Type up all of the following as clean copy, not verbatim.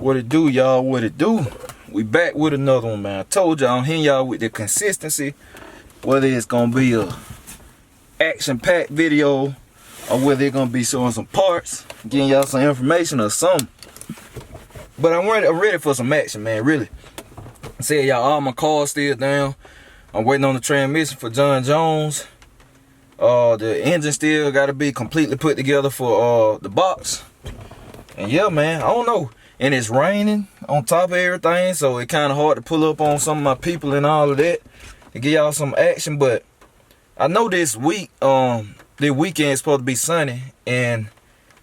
What it do, y'all? What it do? We back with another one, man. I told y'all I'm hitting y'all with the consistency, whether it's gonna be a action-packed video or whether it's gonna be showing some parts, getting y'all some information or something. But I'm ready for some action, man. Really. I said y'all, all my cars still down. I'm waiting on the transmission for John Jones. The engine still gotta be completely put together for the box. And yeah, man, I don't know. And it's raining on top of everything, so it's kind of hard to pull up on some of my people and all of that to give y'all some action. But I know this week, this weekend is supposed to be sunny, and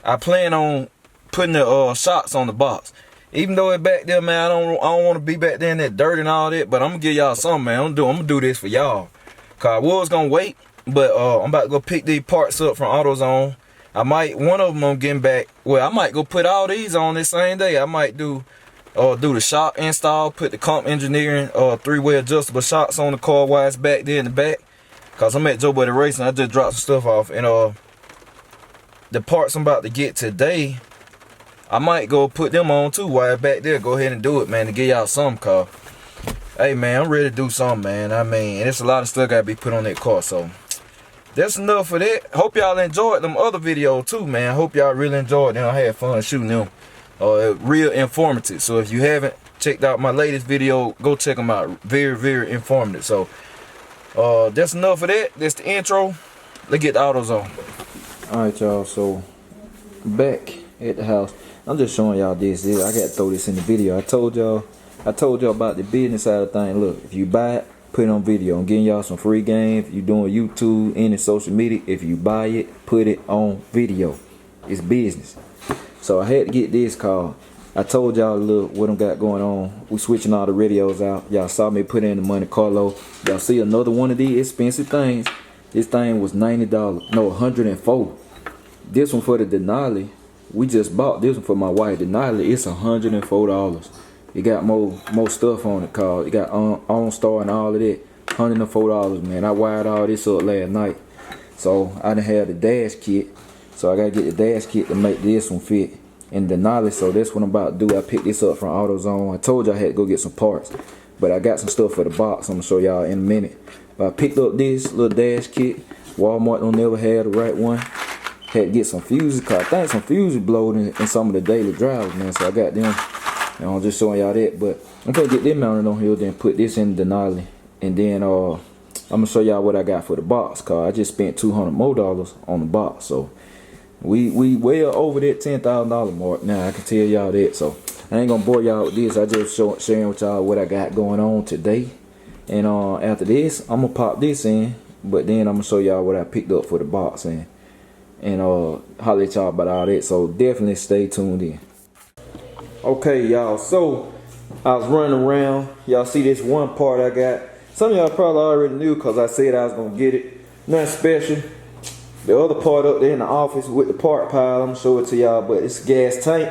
I plan on putting the shocks on the box. Even though it's back there, man, I don't want to be back there in that dirt and all that. But I'm gonna give y'all something, man. I'm gonna do this for y'all. Cause I was gonna wait, but I'm about to go pick these parts up from AutoZone. One of them I'm getting back. Well, I might go put all these on this same day. I might do the shock install, put the comp engineering 3-way adjustable shocks on the car while it's back there in the back. Cause I'm at Joe Buddy Racing. I just dropped some stuff off, and the parts I'm about to get today, I might go put them on too while it's back there. Go ahead and do it, man, to give y'all some. Cause hey, man, I'm ready to do something, man. I mean, it's a lot of stuff gotta be put on that car, so that's enough for that. Hope y'all enjoyed them other videos too, man. Hope y'all really enjoyed them. I had fun shooting them. Real informative. So if you haven't checked out my latest video, go check them out. Very, very informative. So that's enough of that. That's the intro. Let's get the AutoZone. Alright, y'all. So back at the house. I'm just showing y'all this. I got to throw this in the video. I told y'all about the business side of things. Look, if you buy it, put it on video. I'm getting y'all some free games. If you're doing YouTube, any social media, if you buy it, put it on video. It's business. So I had to get this call. I told y'all, look, what I got going on. We switching all the radios out. Y'all saw me put in the Monte Carlo. Y'all see another one of these expensive things. This thing was $90. No, $104. This one for the Denali. We just bought this one for my wife. Denali, it's $104. It got more stuff on it, called. It got OnStar and all of that. $104, man. I wired all this up last night. So I done had the dash kit. So I gotta get the dash kit to make this one fit in the Denali. So that's what I'm about to do. I picked this up from AutoZone. I told you I had to go get some parts, but I got some stuff for the box. I'm gonna show y'all in a minute. But I picked up this little dash kit. Walmart don't never have the right one. Had to get some fuses, cause I think some fuses blowed in some of the daily drivers, man. So I got them. And I'm just showing y'all that, but I'm gonna get them mounted on here, then put this in the Denali, and then I'm gonna show y'all what I got for the box. Cause I just spent $200 more on the box, so we well over that $10,000 mark now. I can tell y'all that. So I ain't gonna bore y'all with this. I just sharing with y'all what I got going on today, and after this I'm gonna pop this in, but then I'm gonna show y'all what I picked up for the box and holler at y'all about all that. So definitely stay tuned in. Okay, y'all, so I was running around. Y'all see this one part I got. Some of y'all probably already knew because I said I was gonna get it. Nothing special. The other part up there in the office with the part pile, I'm gonna show it to y'all, but it's a gas tank.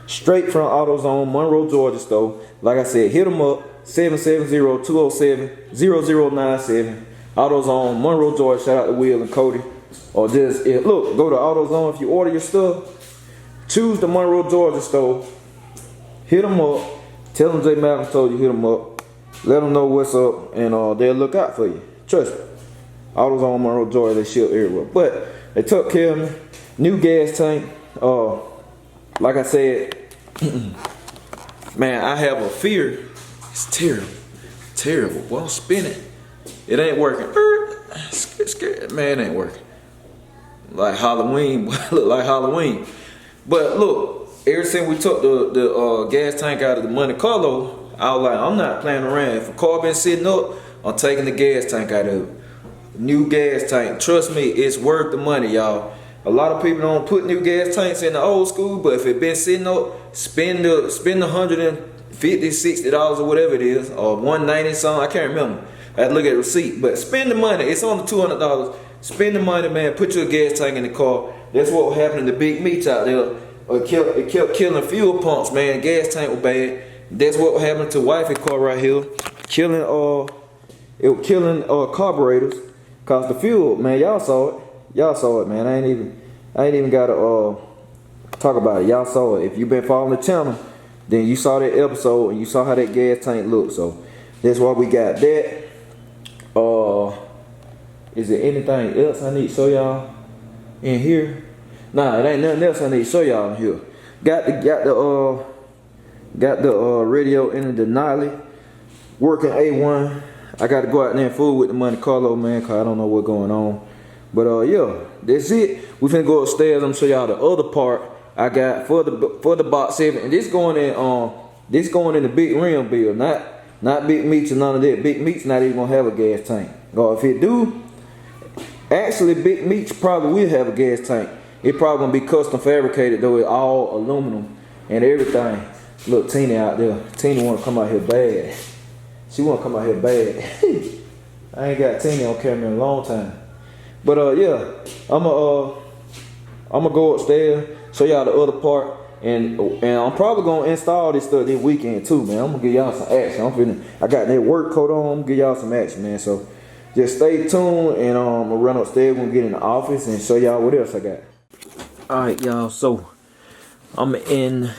Straight from AutoZone, Monroe, Georgia store. Like I said, hit them up, 770-207-0097. AutoZone, Monroe, Georgia. Shout out to Will and Cody. Or just, look, go to AutoZone if you order your stuff. Choose the Monroe, Georgia store. Hit them up. Tell them J Malcolm told you hit them up. Let them know what's up, and they'll look out for you. Trust me. AutoZone, Monroe, Georgia, they ship everywhere. But they took care of me. New gas tank. Like I said, man, I have a fear. It's terrible. Terrible. Well, I'm spinning. It ain't working. Scared. Man, it ain't working. Like Halloween. Look like Halloween. But look. Ever since we took the gas tank out of the Monte Carlo, I was like, I'm not playing around. If a car been sitting up, I'm taking the gas tank out of it. New gas tank. Trust me, it's worth the money, y'all. A lot of people don't put new gas tanks in the old school, but if it been sitting up, spend the $150, $60 or whatever it is, or $190 something. I can't remember. I had to look at the receipt, but spend the money. It's only $200. Spend the money, man. Put your gas tank in the car. That's what happened to big meats out there. It kept killing fuel pumps, man. Gas tank was bad. That's what happened to wifey car right here. It was killing carburetors. Cause the fuel, man, y'all saw it. Y'all saw it, man. I ain't even gotta talk about it. Y'all saw it. If you been following the channel, Then you saw that episode and you saw how that gas tank looked. So that's why we got that. Is there anything else I need to show y'all in here? Nah, it ain't nothing else I need to show y'all in here. Got the radio in the Denali, working A1. I got to go out there and fool with the Monte Carlo, man, cause I don't know what's going on. But yeah, that's it. We finna go upstairs. I'm gonna show y'all the other part I got for the box 7, and this going in the big rim build, not Big Meats or none of that. Big Meats not even gonna have a gas tank. Or if it do, actually Big Meats probably will have a gas tank. It probably gonna be custom fabricated though. It's all aluminum and everything. Look, Tina out there. Tina wanna come out here bad. She wanna come out here bad. I ain't got Tina on camera in a long time. But yeah, I'ma go upstairs, show y'all the other part, and I'm probably gonna install this stuff this weekend too, man. I'm gonna give y'all some action. I got that work coat on. I'm gonna give y'all some action, man. So just stay tuned, and I'm gonna run upstairs. We're gonna get in the office and show y'all what else I got. All right, y'all. So I'm in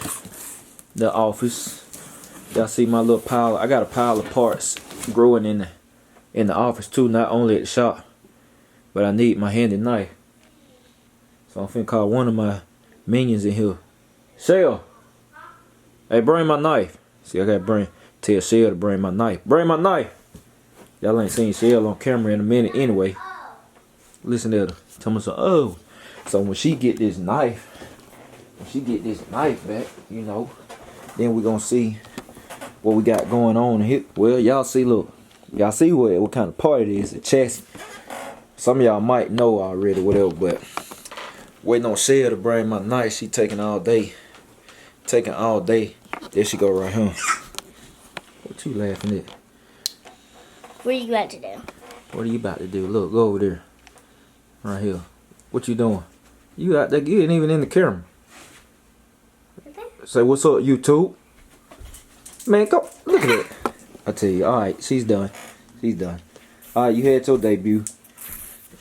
the office. Y'all see my little pile? I got a pile of parts growing in the office too, not only at the shop. But I need my handy knife. So I'm finna call one of my minions in here. Shell! Hey, bring my knife. See, I gotta tell Shell to bring my knife. Bring my knife! Y'all ain't seen Shell on camera in a minute anyway. Listen to her. Tell me so, oh. So when she get this knife back, you know, then we gonna see what we got going on here. Well, y'all see, look. Y'all see what kind of part it is, the chassis. Some of y'all might know already, whatever, but waiting on Shell to bring my knife. She taking all day. There she go right here. What you laughing at? What are you about to do? What are you about to do? Look, go over there. Right here. What you doing? You out there, you ain't even in the camera. Okay. Say, what's up, YouTube? Man, go, look at it. I tell you, alright, she's done. Alright, you had your debut.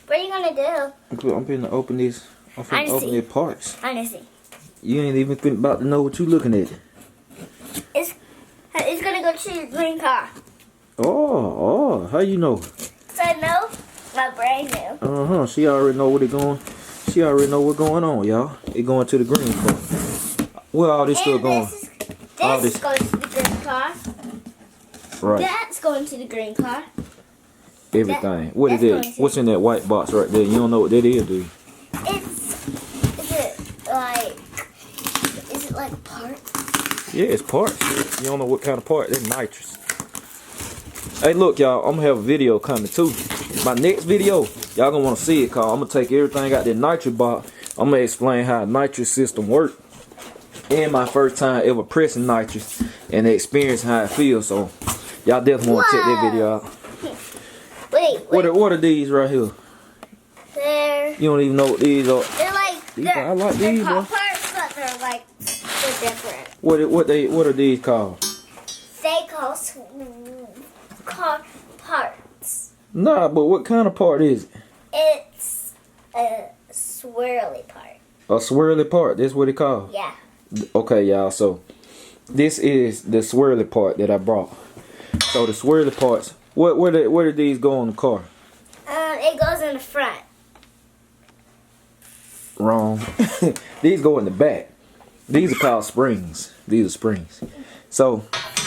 What are you gonna do? I'm finna open this. I'm finna open these parts. I wanna see. You ain't even about to know what you looking at. It's gonna go to your green car. Oh, how you know? So I know my brain knew. She already know what it going. She already know what's going on, y'all. It going to the green car. Where all this stuff going? This goes to the green car. Right. That's going to the green car. Everything. What is it? What's in that white box right there? You don't know what that is, do you? Is it like parts? Yeah, it's parts. You don't know what kind of part. That's nitrous. Hey, look, y'all. I'm gonna have a video coming too. My next video, y'all gonna want to see it, cause I'm gonna take everything out that nitrous box. I'm gonna explain how a nitrous system works, and my first time ever pressing nitrous, and the experience how it feels. So y'all definitely want to check that video out. Wait. What are these right here? You don't even know what these are. They're like I like these, bro. Parts, but they're different. What are these called? They call parts. Nah, but what kind of part is it? It's a swirly part. A swirly part. That's what it called. Yeah. Okay, y'all. So this is the swirly part that I brought. So the swirly parts. Where do these go on the car? It goes in the front. Wrong. These go in the back. These are called springs. These are springs. So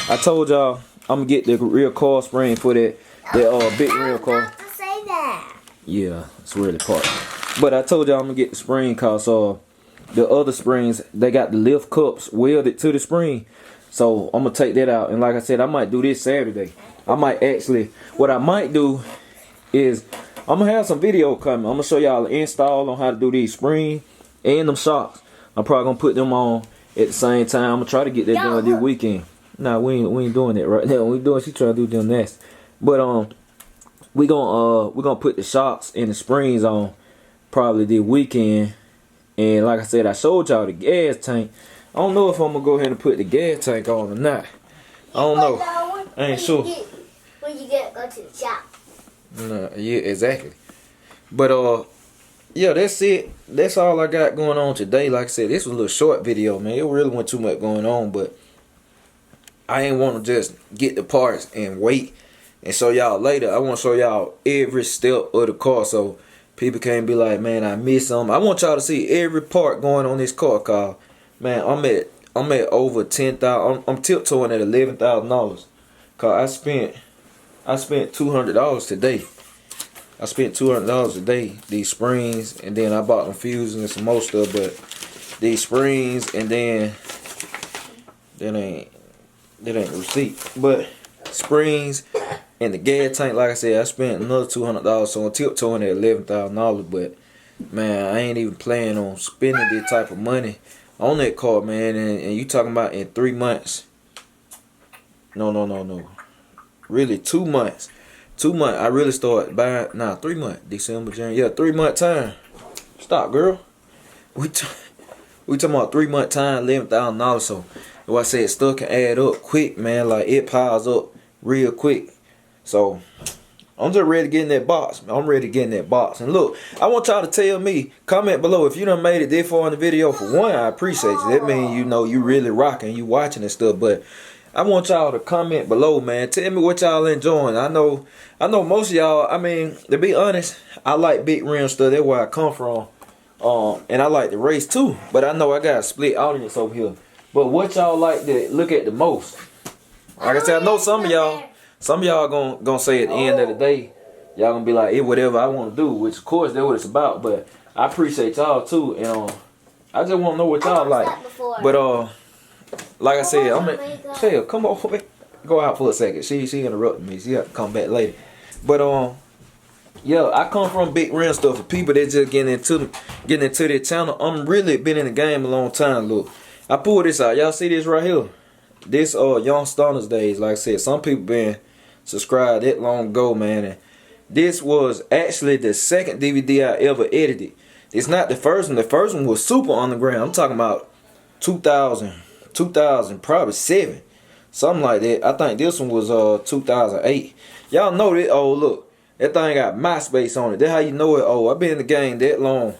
I told y'all I'm gonna get the real car spring for that big real car. I was about to say that. Yeah, it's really part. But I told y'all I'm gonna get the spring cause the other springs, they got the lift cups welded to the spring. So I'm gonna take that out, and like I said, I might do this Saturday. What I might do is I'm gonna have some video coming. I'm gonna show y'all the install on how to do these springs and them shocks. I'm probably gonna put them on at the same time. I'm gonna try to get that done this weekend. Nah, we ain't doing that right now. She trying to do gymnastics. But we gonna put the shocks and the springs on probably this weekend. And like I said, I showed y'all the gas tank. I don't know if I'm gonna go ahead and put the gas tank on or not. I don't know. I ain't sure. When you go to the shop. No, yeah, exactly. But yeah, that's it. That's all I got going on today. Like I said, this was a little short video, man. It really wasn't too much going on, but I ain't want to just get the parts and wait and show y'all later. I want to show y'all every step of the car so people can't be like, man, I missed something. I want y'all to see every part going on this car, cause man, I'm at over 10,000. I'm tiptoeing at $11,000. Cause I spent $200 today. I spent $200 a day. These springs, and then I bought them fuses and some more stuff. But these springs, and then that ain't receipt. But springs and the gas tank, like I said, I spent another $200. So I'm tiptoeing at $11,000. But man, I ain't even planning on spending this type of money on that car, man. And you talking about in 3 months? No. Really 2 months. 2 months. I really started buying. 3 months. December, January. Yeah, 3 month time. Stop, girl. We talking about 3 month time, $11,000. So, like I said, stuff can add up quick, man. Like it piles up real quick. So, I'm just ready to get in that box. I'm ready to get in that box. And look, I want y'all to tell me, comment below if you done made it this far in the video. For one, I appreciate you. That means you know you really rocking, you watching and stuff. But I want y'all to comment below, man. Tell me what y'all enjoying. I know most of y'all, I mean, to be honest, I like big rim stuff. That's where I come from. And I like to race too. But I know I got a split audience over here. But what y'all like to look at the most? Like I said, I know some of y'all gonna say at the end of the day, y'all gonna be like, hey, whatever I want to do, which of course that's what it's about. But I appreciate y'all too. And I just want to know what y'all like. But like I said, I'm at Shell, come on, go out for a second. She interrupted me. She got to come back later. But yeah, I come from big rim stuff. For people that just getting into their channel, I'm really been in the game a long time. Look, I pulled this out. Y'all see this right here? This Young Stoners days. Like I said, some people been subscribed that long ago, man. And this was actually the second DVD I ever edited. It's not the first one. The first one was super underground. I'm talking about 2000, probably 7, something like that. I think this one was 2008. Y'all know that. Oh look, that thing got MySpace on it. That's how you know it. Oh, I've been in the game that long.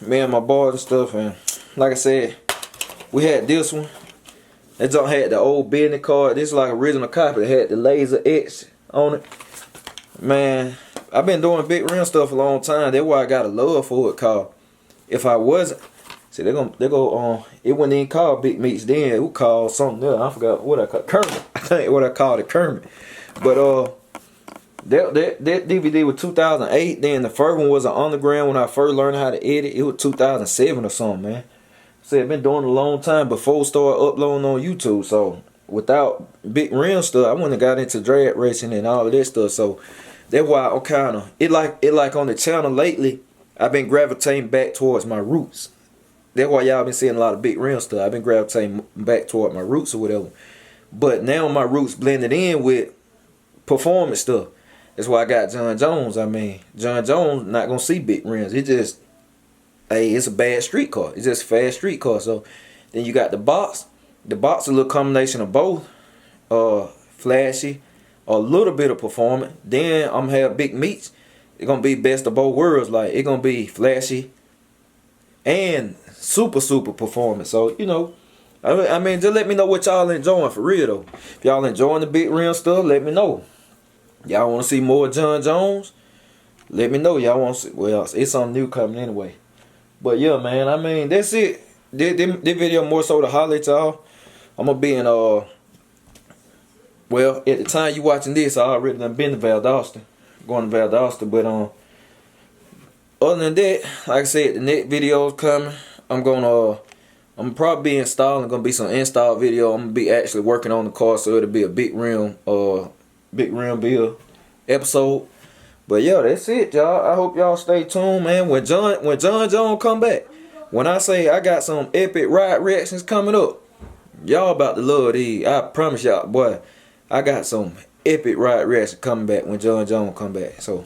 Me and my boys and stuff. And like I said, we had this one. That don't had the old business card. This is like original copy. It had the laser etch on it. Man, I've been doing big rim stuff a long time. That's why I got a love for it. Cause if I wasn't, see, they go it wasn't even called Big Meats then. It was called something else. I forgot what I called Kermit. I think what I called it Kermit. But that DVD was 2008. Then the first one was an underground when I first learned how to edit. It was 2007 or something, man. See, I've been doing it a long time before I started uploading on YouTube. So without big rim stuff, I wouldn't have got into drag racing and all of that stuff. So that's why I'm kind of it like on the channel lately. I've been gravitating back towards my roots. That's why y'all been seeing a lot of big rim stuff. I've been gravitating back toward my roots or whatever. But now my roots blended in with performance stuff. That's why I got John Jones. I mean, John Jones not gonna see big rims. It just, hey, it's a bad street car. It's just a fast street car. So then you got the box. The box a little combination of both. Flashy, a little bit of performance. Then I'm gonna have big meats. It's gonna be best of both worlds. Like it's gonna be flashy and super performance. So you know, I mean, just let me know what y'all enjoying for real though. If y'all enjoying the big rim stuff, let me know. Y'all want to see more John Jones? Let me know. Y'all want to see, well, it's something new coming anyway. But yeah, man, I mean, that's it. This video more so to holler at y'all. I'm gonna be in well, at the time you watching this, I already done been to Valdosta, going to Valdosta. But other than that, like I said, the next video is coming. I'm probably be installing. Gonna be some install video. I'm gonna be actually working on the car, so it'll be a big rim build episode. But yeah, that's it, y'all. I hope y'all stay tuned, man. When John Jones come back, when I say I got some epic ride reactions coming up, y'all about to love these. I promise y'all, boy. I got some epic ride reactions coming back when John Jones come back. So,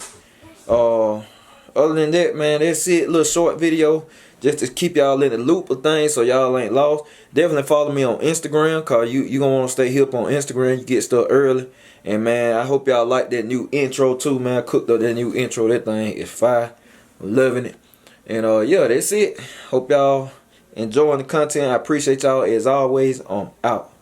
other than that, man, that's it. Little short video just to keep y'all in the loop of things so y'all ain't lost. Definitely follow me on Instagram, cause you gonna want to stay hip on Instagram. You get stuff early. And man, I hope y'all like that new intro too, man. I cooked up that new intro. That thing is fire. I'm loving it. And yeah, that's it. Hope y'all enjoying the content. I appreciate y'all as always. Out.